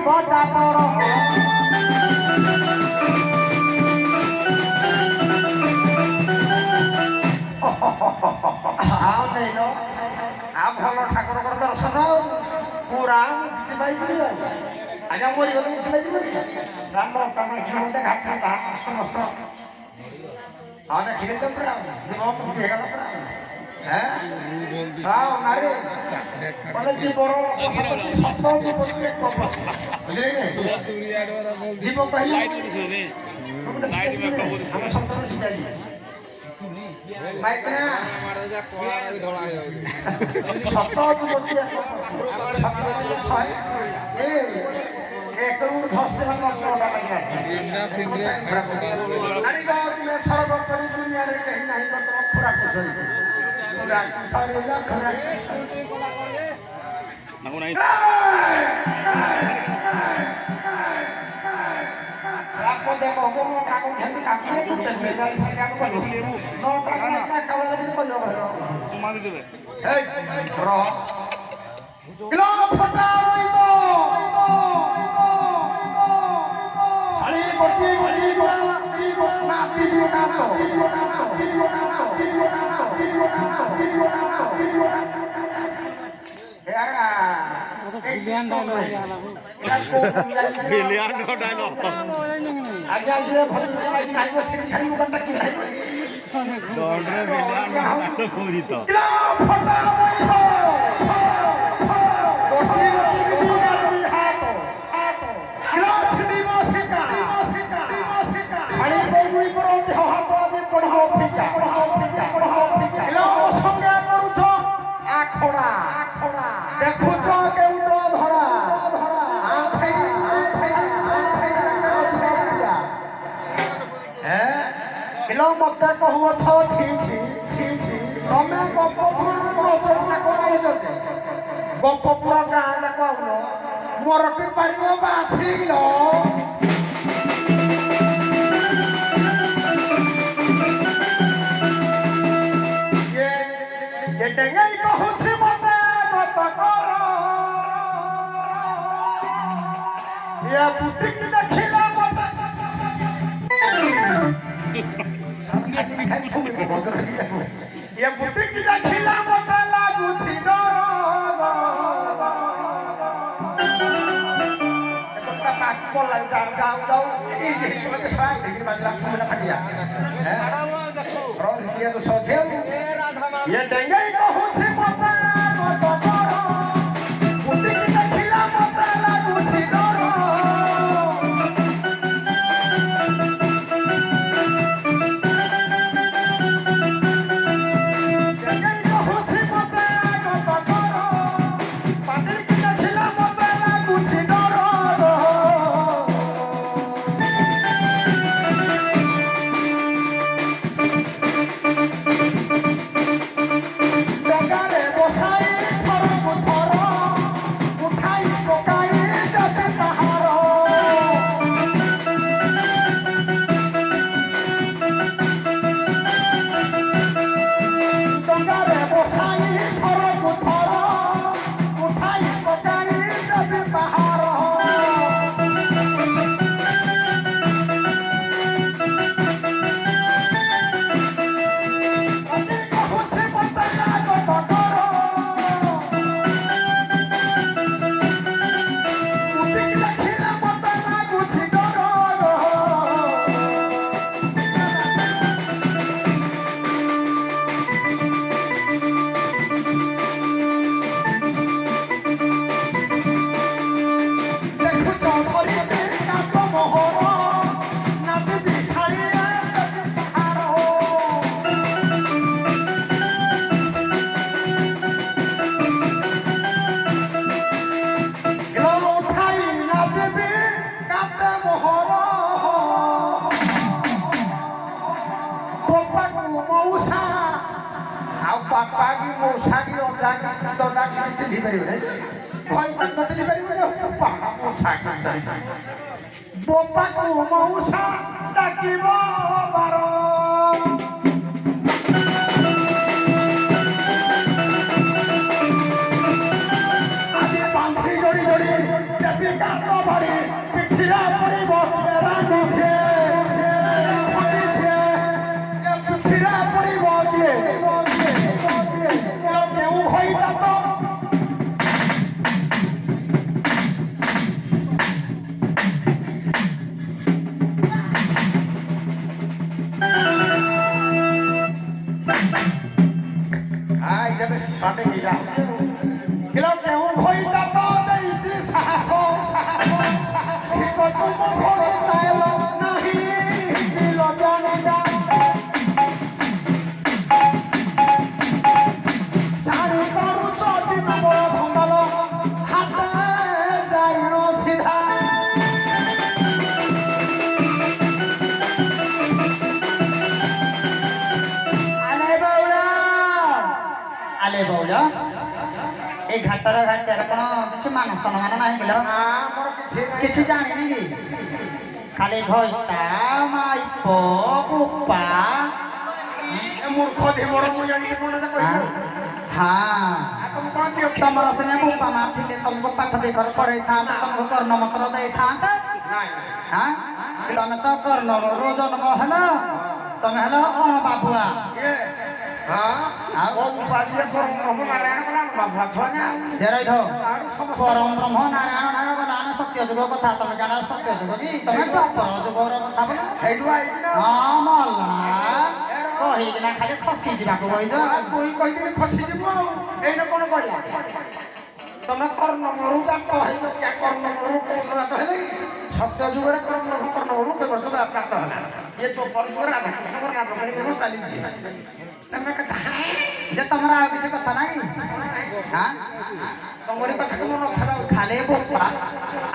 बजा पड़ ଆଉ ନେଇଲ ଆଉ ଭଲ ଠାକୁରଙ୍କର ଦର୍ଶନ ପୁରା ପାଇଯିବି ଆଜ୍ଞା ମରିଗଲେ ମୁକ୍ତି ପାଇଯିବି ରାମ କାମାକ୍ଷା ଗୋଟେ ଘାଟ ସମସ୍ତ ହଁ ଦେଖିଲେ ତ ପୁରା ଜୀବ ମୁକ୍ତି ହେଇଗଲା ପୁରା ହଁ ନାରୀ ବୋଲେ ଜୀବର ସତ ଜୀବ କହିଲେ मत कहूछ तमें गपपुर गाँव कह मोर की पार बाछिल कहूछ मत मत कर ये बुटीक देखिला मत ये बुटीक देखिला मत लागुछि डर एकटा पाक बोला जाऊ ई जे मते सारा देखि बाजला सुना फटिया हैं रोज दिया तो सोचे ये डेंगे कहूछ मत मत कर बुटीक देखिला मत लागुछि डर बापा की मोसा की ओजा की दोदा की चिट्ठी करी रे भाई संगत नहीं करी रे बापा मोसा की बापा को मोसा डाकिबो बारो आज बांधी जोड़ी जोड़ी जबी का भरी पिठिया पड़ी बोके रानी छे पिठिया पड़ी बोके केहू होई त तो पाटे गिरा किलो केहू होई त तो देइछि साहस ठीक तुम भोरे तायलो नाही दिलो जानेगा सारी करू चोटी नंबर धंदलो हाते जाइनो सीधा आले बौला ए घाटर घाटर कोन किछ मान सम्मान नाही गेलो मोर किछ जानि नि खाली भइता माई पो पुपा ए मूर्ख दे मोर मु जानि कोन ना कहियो हां तुम कोन दियो तमरा सने पुपा माथिले तुमको पाठ दे घर पढै था तुमको कर्ण मंत्र दे था नाही हां तमे त कर्ण रोजन महला तमे हला ओ बाबुआ ए हां ओ बाजिया परम नारायण कोना भगवान जेरै थो परम ब्रह्म नारायण नारायण नारायण सत्य जुग कथा तमे गाना सत्य जुग की तमे तो पर जुगर कथा बोला हेडु आई ना हां मल्ला कहि दिना खाली खसी दिबा को होई जा कोई कहि दिने खसी दिबो एने कोन कहला तमे कर्म मरुदा कहि क्या कर्म मरु कोन तो हेले सत्य जुगर कर्म मरु के बसदा प्राप्त होला ये तो परजुगर आधा खबर ना बकरी को चाली तमे कथा जे तमरा किछ कथा नाही हां तमरी कथा को मन खला खाले बोपा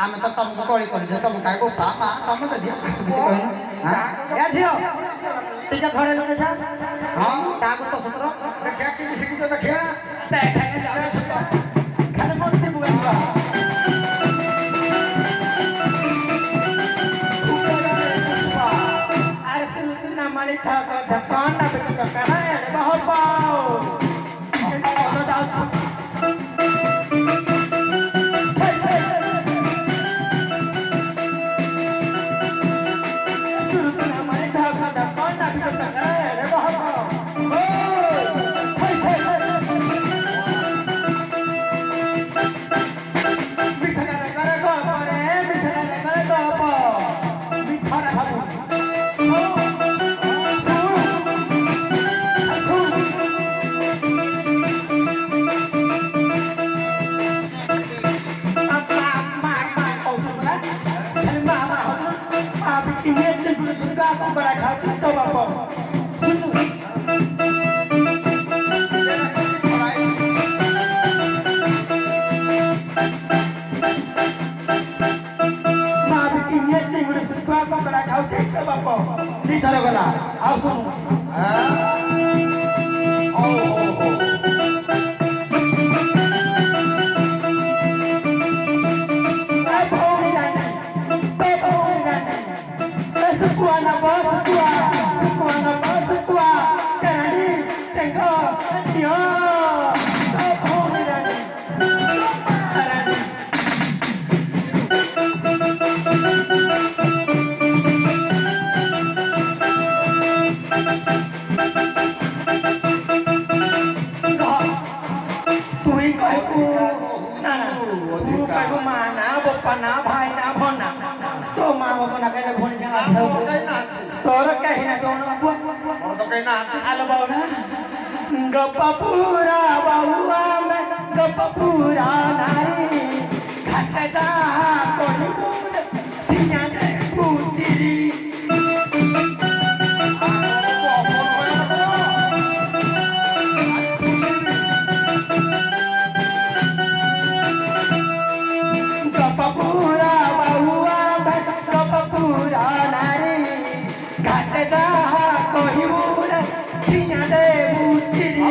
आमे तो तुमको कोळी कर जे तुम काय बोपा मा तुम तो दियो किछ कहनो हां या जियो ठीक है थोड़े लोग देखा हां ताको तो सत्र देखा कि किसी को देखा देखा खाले मोटे बुआ अरे सुन ना माली था का झकान ना बेटा का है बहुत पाओ तो दाल गला आओ सुनो ना भाई ना भोना तो मां बाप ना कहले भोन के आ तोर कहि ना दोन बाबू और तो कहि ना आलो बाबू ना गपपुरा बाबूआ में गपपुरा नारी घाटा कोई दूध सिया दे पूतिरी गपपुरा बाबूआ में गपपुरा नारी घाटा कोई दूध सिया दे पूतिरी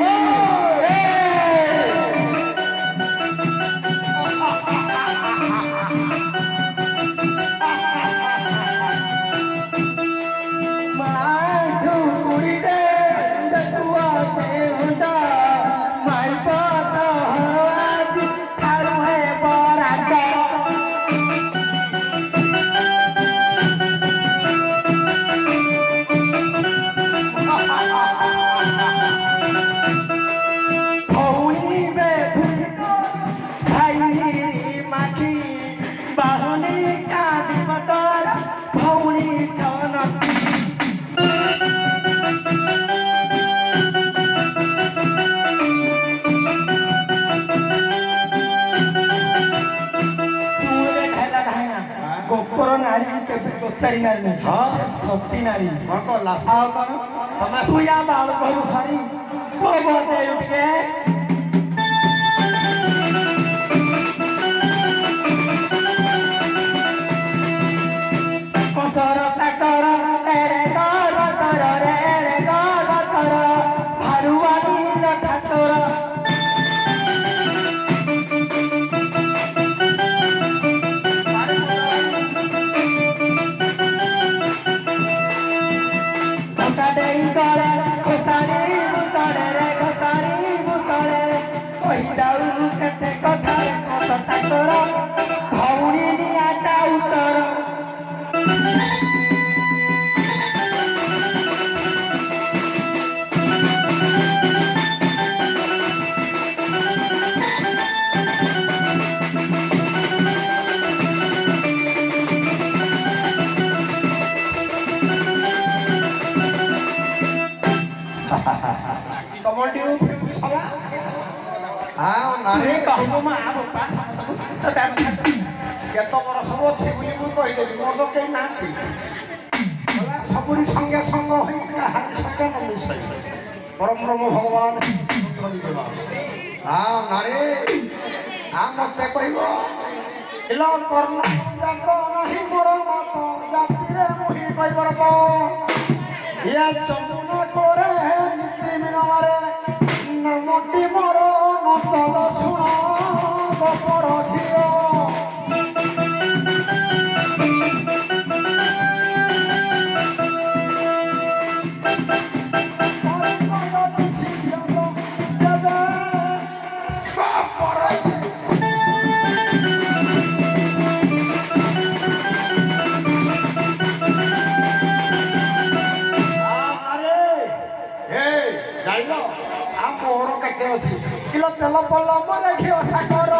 जननी कादी मतर भौनी छनती सूर्य ढाला ढाया गोपर नारी के तोचारी नारी नहीं हाँ। सती नारी कौन कौन लास्ट आओ कौन तमें सुया बाल करू सारी को बोलते उठ के कसर चाकर रे गर कर रे गर कर भारुवानी ठाकुर घोसाड़ी गले घोसाड़ी मुसड़े रे घोसाड़ी मुसड़े कही जाऊ केते कथा कत चाकर भौणी नियाटा उतर कमोडियो सला हाँ अरे नारे कहबो मा आबो पास त दाम केत बड़ सब अछि বুলি ମୁଁ କହିଦେବି ମୋର ତ କେହି ନାହାନ୍ତି ବୋଲା ସବୁରି ସଙ୍ଗେ ସଙ୍ଗ ହୋଇ କାହାରି ସଙ୍ଗେ ନ ମିଶାଇ ପରମ ବ୍ରହ୍ମ ଭଗବାନ ହଁ ନାରେ ଆ ମତେ କହିବ ଇଲ କର୍ମ ଯାକ ନାହିଁ ମୋର ମତ ଜାତିରେ ମୁହିଁ କହିବରବ ইয়া চন্দনা করে নীতি মিনমারে নামটি মোর নতল শুণ গোপর ঝিও ଜାଣିଲ ଆ ମୋହର କେତେ ଅଛି କିଲୋ ତେଲ ପଡିଲା ମୋ ଲେଖି ଓଷା କର